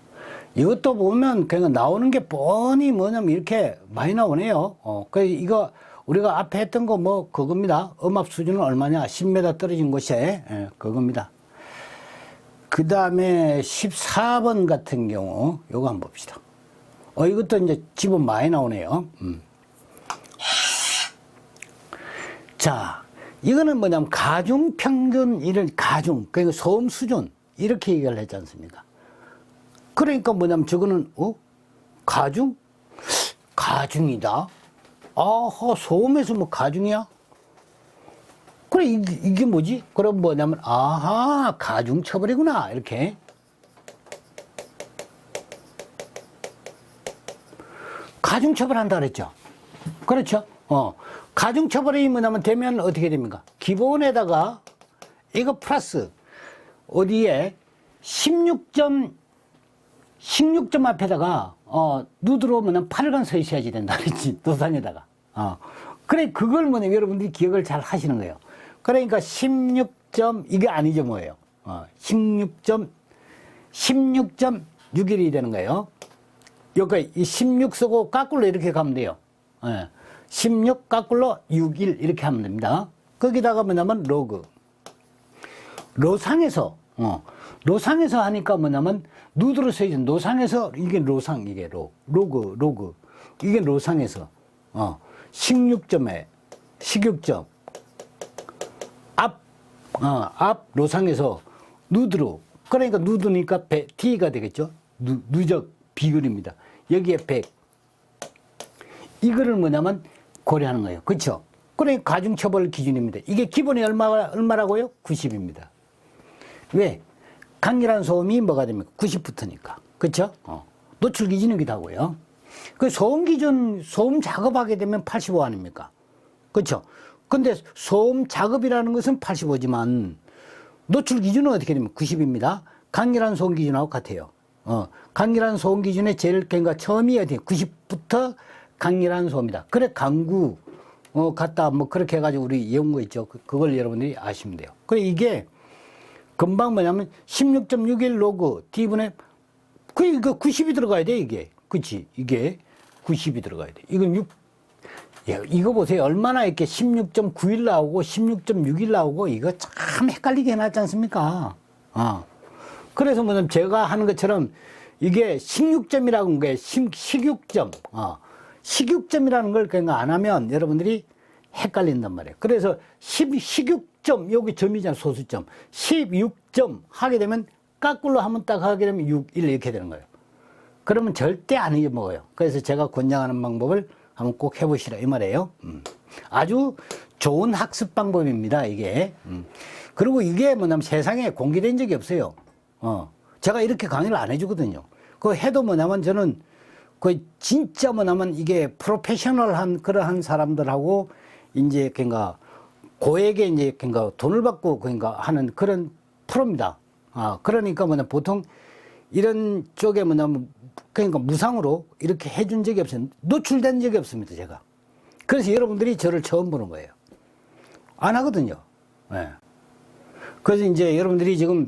이것도 보면 그냥 나오는 게 뻔히 뭐냐면 이렇게 많이 나오네요. 이거 우리가 앞에 했던 거 뭐 그겁니다. 음압 수준은 얼마냐? 10m 떨어진 곳에 그겁니다. 그 다음에 14번 같은 경우 요거 한번 봅시다. 이것도 이제 집은 많이 나오네요. 자, 이거는 뭐냐면 가중평균 이런 가중, 그러니까 소음 수준 이렇게 얘기를 했지 않습니까? 그러니까 뭐냐면 저거는 가중? 가중이다. 소음에서 뭐 가중이야? 그래, 이게 뭐지? 그럼 뭐냐면 가중처벌이구나 이렇게. 가중처벌한다 그랬죠. 그렇죠. 가중처벌이 뭐냐면 되면 어떻게 됩니까? 기본에다가 이거 플러스 어디에 16점 앞에다가 누드로 오면 8일간 서 있어야지 된다 그랬지. 도상에다가. 그래, 그걸 뭐냐면 여러분들이 기억을 잘 하시는 거예요. 그러니까 16점 이게 아니죠 뭐예요. 16.61이 되는 거예요. 여기 16 쓰고 까꿀로 이렇게 가면 돼요. 16 까꿀로 61 이렇게 하면 됩니다. 거기다가 뭐냐면 로그. 로상에서 하니까 뭐냐면 누드로 써있는 노상에서 이게 로상, 이게 로그 이게 로상에서 16점에 16점 앞 로상에서 누드로, 그러니까 누드니까 T가 되겠죠. 누적 비율입니다. 여기에 100. 이거를 뭐냐면 고려하는 거예요. 그렇죠? 그러니까 가중처벌 기준입니다. 이게 기본이 얼마라고요? 90입니다. 왜? 강렬한 소음이 뭐가 됩니까? 90부터니까. 그렇죠? 노출 기준이기도 하고요. 그 소음 기준, 소음 작업하게 되면 85 아닙니까? 그렇죠? 근데 소음 작업이라는 것은 85지만 노출 기준은 어떻게 되면 90입니다. 강렬한 소음 기준하고 같아요. 강렬한 소음 기준의 제일 그러니까 처음이 어디에 90부터 강렬한 소음이다. 그래 강구 갖다 뭐 그렇게 해가지고 우리 외운 거 있죠. 그걸 여러분들이 아시면 돼요. 그래 이게 금방 뭐냐면 16.61 로그 T분의 이거 90이 들어가야 돼 이게. 그치? 이게 90이 들어가야 돼. 이건 이거 보세요. 얼마나 이렇게 16.91 나오고 16.61 나오고 이거 참 헷갈리게 해놨지 않습니까? 그래서 뭐냐면 제가 하는 것처럼 이게 16점이라고 한 거예요. 식육점. 식육점이라는 걸 그러니까 안 하면 여러분들이 헷갈린단 말이에요. 그래서 식육점, 여기 점이잖아, 소수점. 16점 하게 되면 까꿀로 한번 딱 하게 되면 6, 1 이렇게 되는 거예요. 그러면 절대 안 잊어먹어요. 그래서 제가 권장하는 방법을 한번 꼭 해보시라 이 말이에요. 아주 좋은 학습 방법입니다, 이게. 그리고 이게 뭐냐면 세상에 공개된 적이 없어요. 제가 이렇게 강의를 안 해주거든요. 그 해도 뭐냐면 저는 그 진짜 뭐냐면 이게 프로페셔널한 그러한 사람들하고 이제 그러니까 고액의 이제 그러니까 돈을 받고 그러니까 하는 그런 프로입니다. 그러니까 뭐냐 보통 이런 쪽에 뭐냐면 그러니까 무상으로 이렇게 해준 적이 없어요. 노출된 적이 없습니다, 제가. 그래서 여러분들이 저를 처음 보는 거예요. 안 하거든요. 네. 그래서 이제 여러분들이 지금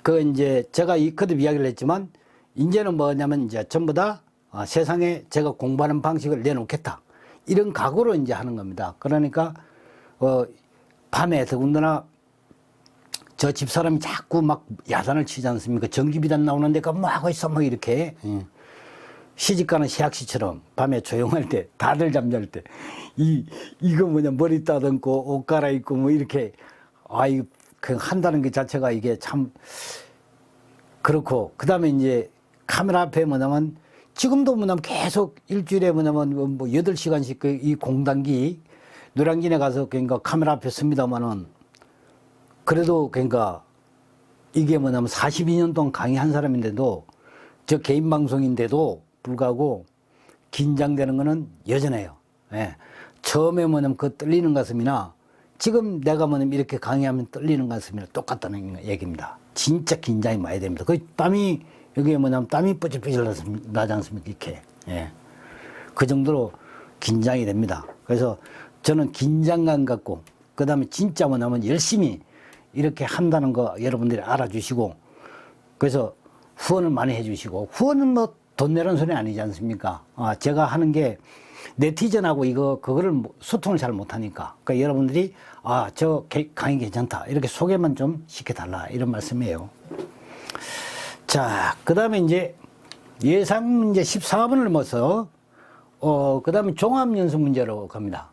그 이제 제가 거듭 이야기를 했지만 이제는 뭐냐면 이제 전부 다 세상에 제가 공부하는 방식을 내놓겠다. 이런 각오로 이제 하는 겁니다. 그러니까 밤에 더군다나 저 집사람이 자꾸 막 야단을 치지 않습니까? 전기비단 나오는 데가 뭐 하고 있어 뭐 이렇게 시집가는 시학시처럼 밤에 조용할 때 다들 잠잘 때 이거 뭐냐 머리 따듬고 옷 갈아입고 뭐 이렇게 그 한다는 게 자체가 이게 참 그렇고 그다음에 이제 카메라 앞에 뭐냐면 지금도 뭐냐면 계속 일주일에 뭐냐면 뭐 8시간씩 그 이 공단기 노량진에 가서 그러니까 카메라 앞에 섭니다만은 그래도 그러니까 이게 뭐냐면 42년 동안 강의한 사람인데도 저 개인 방송인데도 불구하고 긴장되는 거는 여전해요. 예. 처음에 뭐냐면 그 떨리는 가슴이나 지금 내가 뭐냐면 이렇게 강의하면 떨리는 가슴이나 똑같다는 얘기입니다. 진짜 긴장이 많이 됩니다. 그 땀이 여기에 뭐냐면 땀이 뽀질뽀질 나지 않습니까? 이렇게. 예. 그 정도로 긴장이 됩니다. 그래서 저는 긴장감 갖고 그 다음에 진짜 뭐냐면 열심히 이렇게 한다는 거 여러분들이 알아주시고 그래서 후원을 많이 해주시고 후원은 뭐 돈 내라는 소리 아니지 않습니까? 제가 하는 게 네티즌하고 그거를 소통을 잘 못하니까 그러니까 여러분들이 저 강의 괜찮다 이렇게 소개만 좀 시켜달라 이런 말씀이에요. 자, 그 다음에 이제 예상 문제 14번을 넘어서 그 다음에 종합연수 문제로 갑니다.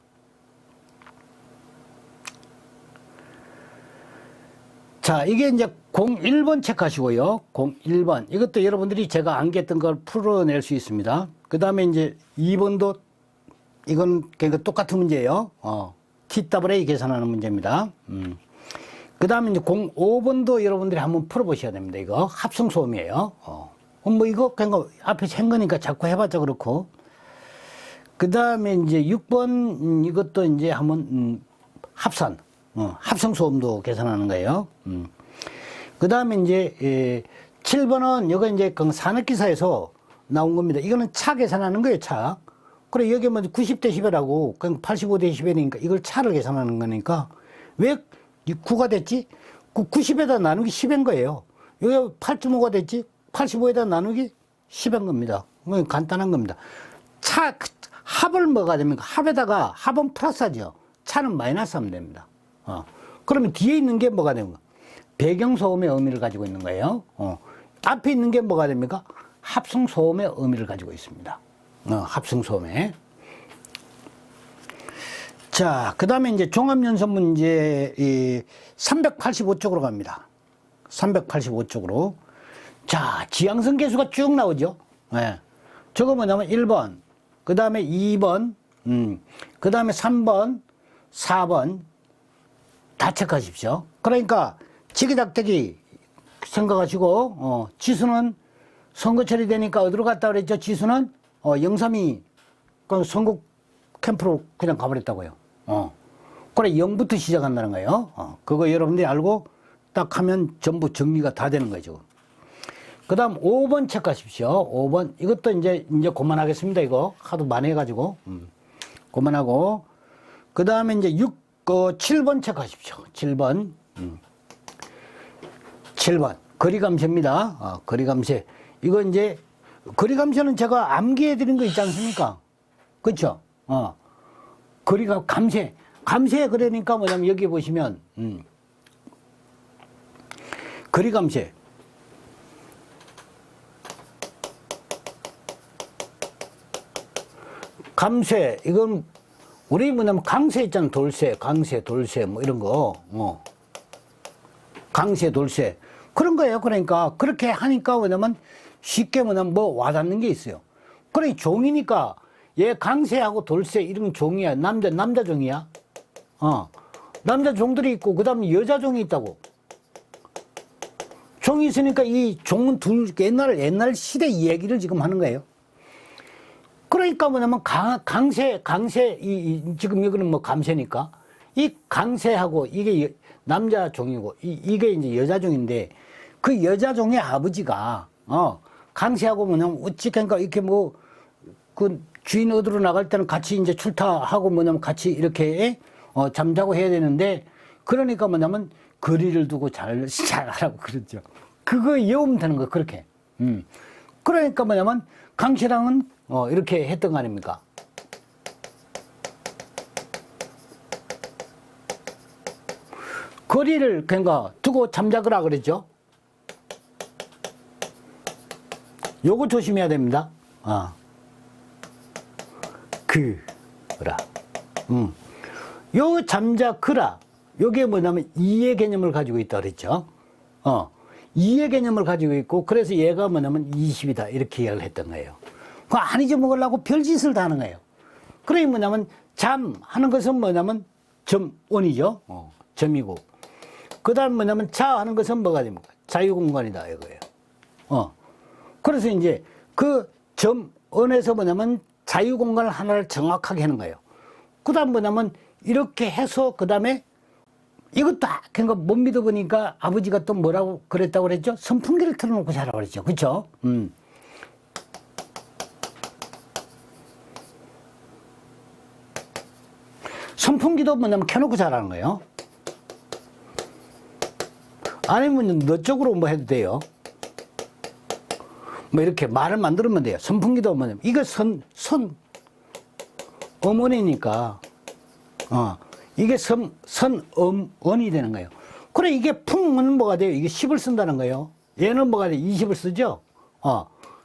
자, 이게 이제 01번 체크하시고요. 01번. 이것도 여러분들이 제가 암기했던 걸 풀어낼 수 있습니다. 그 다음에 이제 2번도 이건 그러니까 똑같은 문제예요. TAA 계산하는 문제입니다. 그 다음에 이제 05번도 여러분들이 한번 풀어보셔야 됩니다. 이거 합성소음이에요. 뭐 이거 그냥 앞에서 한 거니까 자꾸 해봤자 그렇고. 그 다음에 이제 6번 이것도 이제 한번 합산. 합성소음도 계산하는 거예요. 그 다음에 이제 7번은 이거 이제 그 산업기사에서 나온 겁니다. 이거는 차 계산하는 거예요, 차. 그래, 여기 뭐 90dB하고 85dB니까 이걸 차를 계산하는 거니까 왜 9가 됐지? 90에다 나누기 10인 거예요. 여기 8.5가 됐지? 85에다 나누기 10인 겁니다. 간단한 겁니다. 합을 뭐가 됩니까? 합은 플러스하죠. 차는 마이너스 하면 됩니다. 그러면 뒤에 있는 게 뭐가 됩니까? 배경소음의 의미를 가지고 있는 거예요. 앞에 있는 게 뭐가 됩니까? 합성소음의 의미를 가지고 있습니다. 합성소음에. 자, 그 다음에 이제 종합연수 문제 385쪽으로 갑니다. 385쪽으로. 자, 지향성 계수가 쭉 나오죠. 네. 저거 뭐냐면 1번, 그 다음에 2번, 그 다음에 3번, 4번 다 체크하십시오. 그러니까 지기닥대기 생각하시고 지수는 선거철이 되니까 어디로 갔다 그랬죠? 지수는 032 선거 캠프로 그냥 가버렸다고요. 그래 0부터 시작한다는 거예요. 그거 여러분들이 알고 딱 하면 전부 정리가 다 되는 거죠. 그 다음 5번 체크하십시오. 5번 이것도 이제 그만하겠습니다. 이거 하도 많이 해가지고 그만하고 그 다음에 이제 7번 체크하십시오. 7번 7번 거리감세입니다. 거리감세 이거 이제 거리감세는 제가 암기해 드린 거 있지 않습니까? 그렇죠? 감세 그러니까 뭐냐면 여기 보시면 거리감세 감세 이건 우리 뭐냐면 강세 있잖아. 돌세, 강세, 돌세 뭐 이런 거. 강세, 돌세 그런 거예요. 그러니까 그렇게 하니까 뭐냐면 쉽게 뭐냐면 뭐 와닿는 게 있어요. 그래, 종이니까 얘 강세하고 돌쇠 이런 종이야. 남자 종이야. 남자 종들이 있고, 그 다음에 여자 종이 있다고. 종이 있으니까 이 종은 옛날 시대 이야기를 지금 하는 거예요. 그러니까 뭐냐면 강세, 지금 여기는 뭐 감세니까 이 강세하고 이게 남자 종이고 이게 이제 여자 종인데 그 여자 종의 아버지가, 강세하고 뭐냐면 어찌 그러니까 이렇게 뭐 그 주인 어디로 나갈 때는 같이 이제 출타하고 뭐냐면 같이 이렇게 잠자고 해야 되는데 그러니까 뭐냐면 거리를 두고 잘 하라고 그러죠. 그거 외우면 되는 거 그렇게. 그러니까 뭐냐면 강씨랑은 이렇게 했던 거 아닙니까? 거리를 그러니까 두고 잠자거라 그랬죠. 요거 조심해야 됩니다. 그라. 요 잠자그라. 요게 뭐냐면 이의 개념을 가지고 있다 그랬죠. 이의 개념을 가지고 있고, 그래서 얘가 뭐냐면 20이다. 이렇게 이야기를 했던 거예요. 그거 안 잊어먹으려고 별짓을 다 하는 거예요. 그러니 뭐냐면 잠 하는 것은 뭐냐면 점원이죠. 점이고. 그 다음 뭐냐면 자 하는 것은 뭐가 됩니까? 자유공간이다. 이거예요. 그래서 이제 그 점원에서 뭐냐면 자유공간을 하나를 정확하게 하는 거예요. 그 다음 뭐냐면 이렇게 해서 그 다음에 이것도 그러니까 못 믿어보니까 아버지가 또 뭐라고 그랬다고 그랬죠? 선풍기를 틀어놓고 자라고 그랬죠. 그렇죠? 선풍기도 뭐냐면 켜놓고 자라는 거예요. 아니면 너 쪽으로 뭐 해도 돼요. 뭐 이렇게 말을 만들면 돼요. 선풍기도 뭐냐면 이거 어머니니까 이게 선음원이 되는 거예요. 그래, 이게 풍은 뭐가 돼요? 이게 10을 쓴다는 거예요. 얘는 뭐가 돼요? 20을 쓰죠?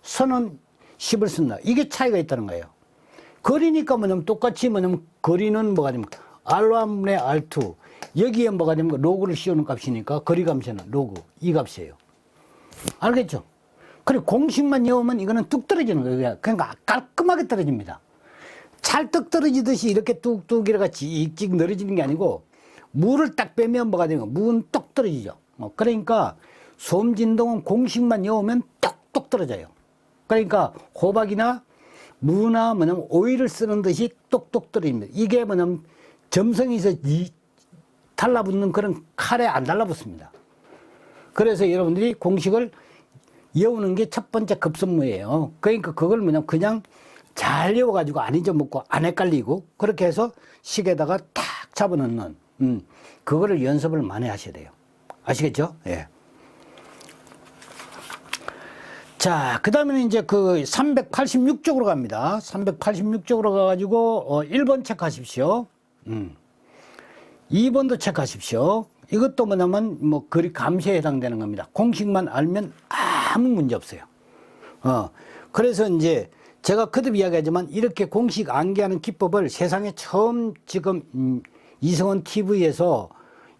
선은 10을 쓴다. 이게 차이가 있다는 거예요. 거리니까 뭐냐면 똑같이 뭐냐면 거리는 뭐가 됩니까? R1분의 R2. 여기에 뭐가 됩니까? 로그를 씌우는 값이니까 거리 값에는 로그. 이 값이에요. 알겠죠? 그래, 공식만 외우면 이거는 뚝 떨어지는 거예요. 그러니까 깔끔하게 떨어집니다. 찰떡 떨어지듯이 이렇게 뚝뚝 이렇게 찍찍 늘어지는 게 아니고 물을 딱 빼면 뭐가 되면 무는 똑 떨어지죠. 그러니까 소음진동은 공식만 외우면 똑똑 떨어져요. 그러니까 호박이나 무나 뭐냐면 오일을 쓰는 듯이 똑똑 떨어집니다. 이게 뭐냐면 점성이 있어 달라붙는 그런 칼에 안 달라붙습니다. 그래서 여러분들이 공식을 외우는 게 첫 번째 급선무예요. 그러니까 그걸 뭐냐면 그냥 잘 외워가지고 안 잊어먹고 안 헷갈리고 그렇게 해서 식에다가 탁 잡아넣는 그거를 연습을 많이 하셔야 돼요. 아시겠죠? 예. 자, 그 다음에는 이제 그 386쪽으로 갑니다. 386쪽으로 가가지고 1번 체크하십시오. 2번도 체크하십시오. 이것도 뭐냐면 뭐 거리 감시에 해당되는 겁니다. 공식만 알면 아무 문제 없어요. 그래서 이제 제가 거듭 이야기하지만 이렇게 공식 암기하는 기법을 세상에 처음 지금 이성원 TV에서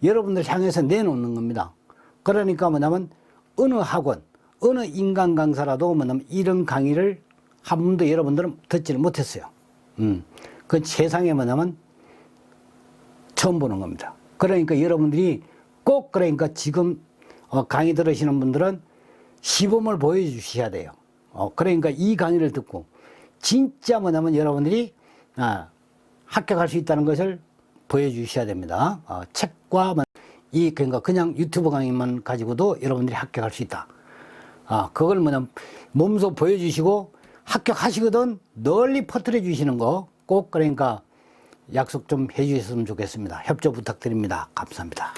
여러분들 향해서 내놓는 겁니다. 그러니까 뭐냐면 어느 학원, 어느 인간 강사라도 뭐냐면 이런 강의를 한 번도 여러분들은 듣지를 못했어요. 그 세상에 뭐냐면 처음 보는 겁니다. 그러니까 여러분들이 꼭 그러니까 지금 강의 들으시는 분들은 시범을 보여주셔야 돼요. 그러니까 이 강의를 듣고 진짜 뭐냐면 여러분들이 합격할 수 있다는 것을 보여주셔야 됩니다. 책과 그러니까 그냥 유튜브 강의만 가지고도 여러분들이 합격할 수 있다. 그걸 뭐냐면 몸소 보여주시고 합격하시거든 널리 퍼뜨려 주시는 거 꼭 그러니까 약속 좀 해주셨으면 좋겠습니다. 협조 부탁드립니다. 감사합니다.